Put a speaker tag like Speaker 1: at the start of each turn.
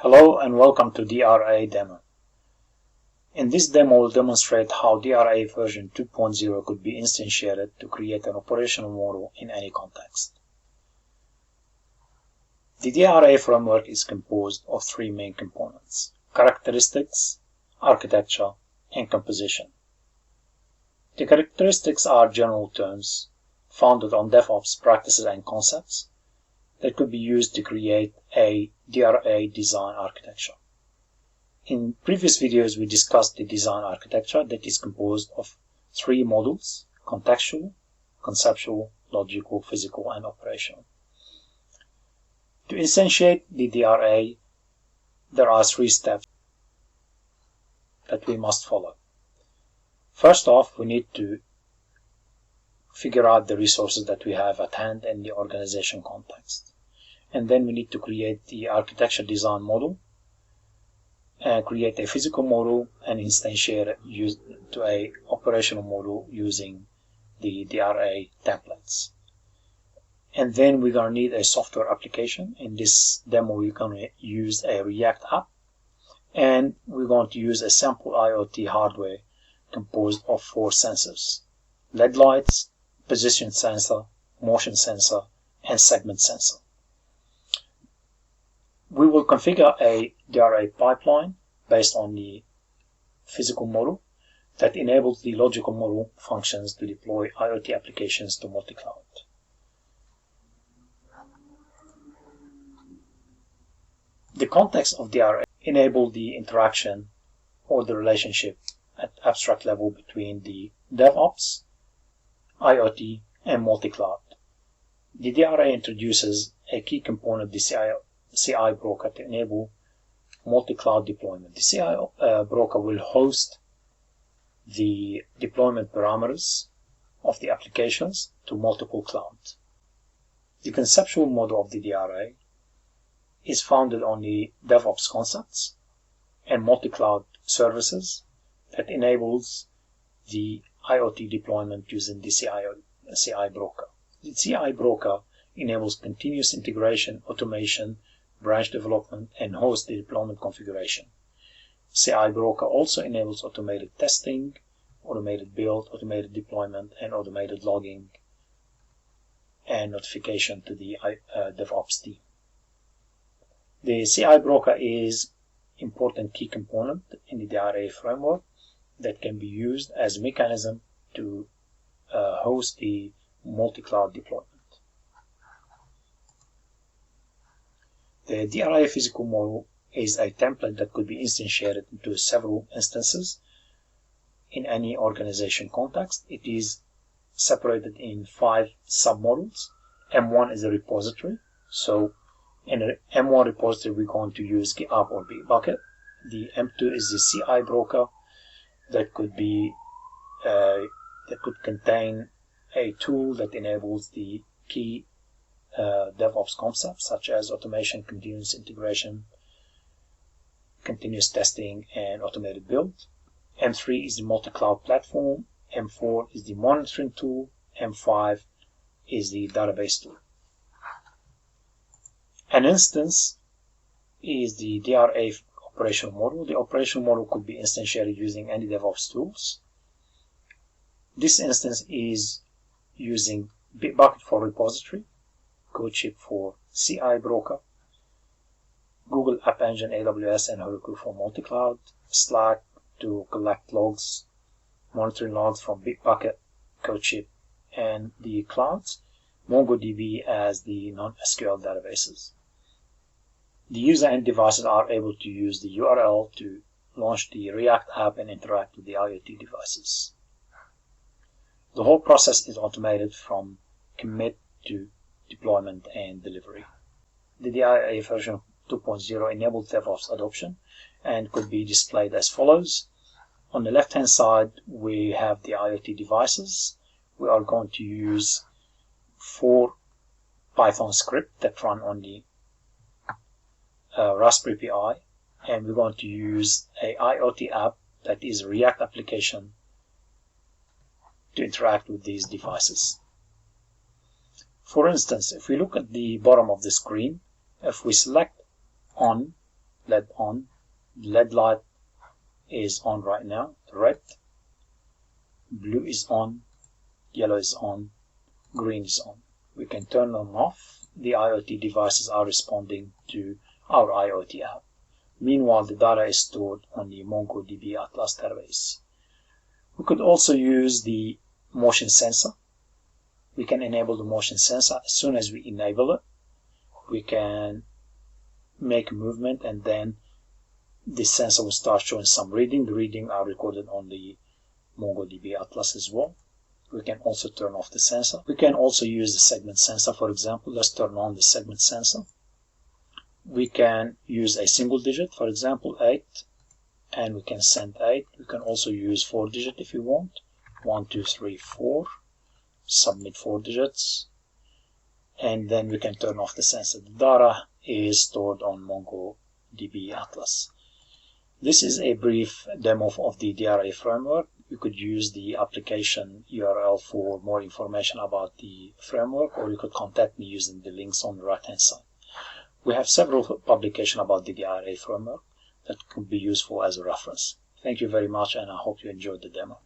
Speaker 1: Hello and welcome to DRA Demo. In this demo, we'll demonstrate how DRA version 2.0 could be instantiated to create an operational model in any context. The DRA framework is composed of three main components: characteristics, architecture, and composition. The characteristics are general terms founded on DevOps practices and concepts that could be used to create a DRA design architecture. In previous videos, we discussed the design architecture that is composed of three modules: contextual, conceptual, logical, physical, and operational. To instantiate the DRA, there are three steps that we must follow. First off, we need to figure out the resources that we have at hand in the organization context. And then we need to create the architecture design model, and create a physical model, and instantiate it to a operational model using the DRA templates. And then we're going to need a software application. In this demo, we're going to use a React app, and we're going to use a sample IoT hardware composed of 4 sensors: LED lights, position sensor, motion sensor, and segment sensor. We will configure a DRA pipeline based on the physical model that enables the logical model functions to deploy IoT applications to multi-cloud. The context of DRA enables the interaction or the relationship at abstract level between the DevOps, IoT, and multi-cloud. The DRA introduces a key component, the CI broker, to enable multi-cloud deployment. The CI broker will host the deployment parameters of the applications to multiple clouds. The conceptual model of the DRA is founded on the DevOps concepts and multi-cloud services that enables the IoT deployment using the CI broker. The CI broker enables continuous integration, automation, branch development, and host the deployment configuration. CI broker also enables automated testing, automated build, automated deployment, and automated logging and notification to the DevOps team. The CI broker is an important key component in the DRA framework that can be used as a mechanism to host the multi-cloud deployment. The DRA physical model is a template that could be instantiated into several instances in any organization context. It is separated in 5 submodules. M1 is a repository. So in an M1 repository, we're going to use GitHub or Bitbucket. The M2 is the CI broker that could contain a tool that enables the key DevOps concepts such as automation, continuous integration, continuous testing, and automated build. M3 is the multi-cloud platform. M4 is the monitoring tool. M5 is the database tool. An instance is the DRA operational model. The operational model could be instantiated using any DevOps tools. This instance is using Bitbucket for repository, CodeShip for CI broker, Google App Engine, AWS, and Heroku for multi-cloud, Slack to collect logs, monitoring logs from Bitbucket, CodeShip, and the clouds, MongoDB as the non-SQL databases. The user and devices are able to use the URL to launch the React app and interact with the IoT devices. The whole process is automated from commit to deployment and delivery. The DRA version 2.0 enabled DevOps adoption and could be displayed as follows. On the left-hand side, we have the IoT devices. We are going to use 4 Python scripts that run on the Raspberry Pi, and we're going to use a IoT app that is a React application to interact with these devices. For instance, if we look at the bottom of the screen, if we select on, LED on. The LED light is on right now. Red, blue is on, yellow is on, green is on. We can turn them off. The IoT devices are responding to our IoT app. Meanwhile, the data is stored on the MongoDB Atlas database. We could also use the motion sensor. We can enable the motion sensor. As soon as we enable it, we can make a movement, and then the sensor will start showing some reading. The reading are recorded on the MongoDB Atlas as well. We can also turn off the sensor. We can also use the segment sensor, for example. Let's turn on the segment sensor. We can use a single digit, for example 8, and we can send 8. We can also use 4 digit if you want. 1, 2, 3, 4. Submit 4 digits. And then we can turn off the sensor. The data is stored on MongoDB Atlas. This is a brief demo of the DRA framework. You could use the application URL for more information about the framework, or you could contact me using the links on the right hand side. We have several publications about the DRA framework that could be useful as a reference. Thank you very much, and I hope you enjoyed the demo.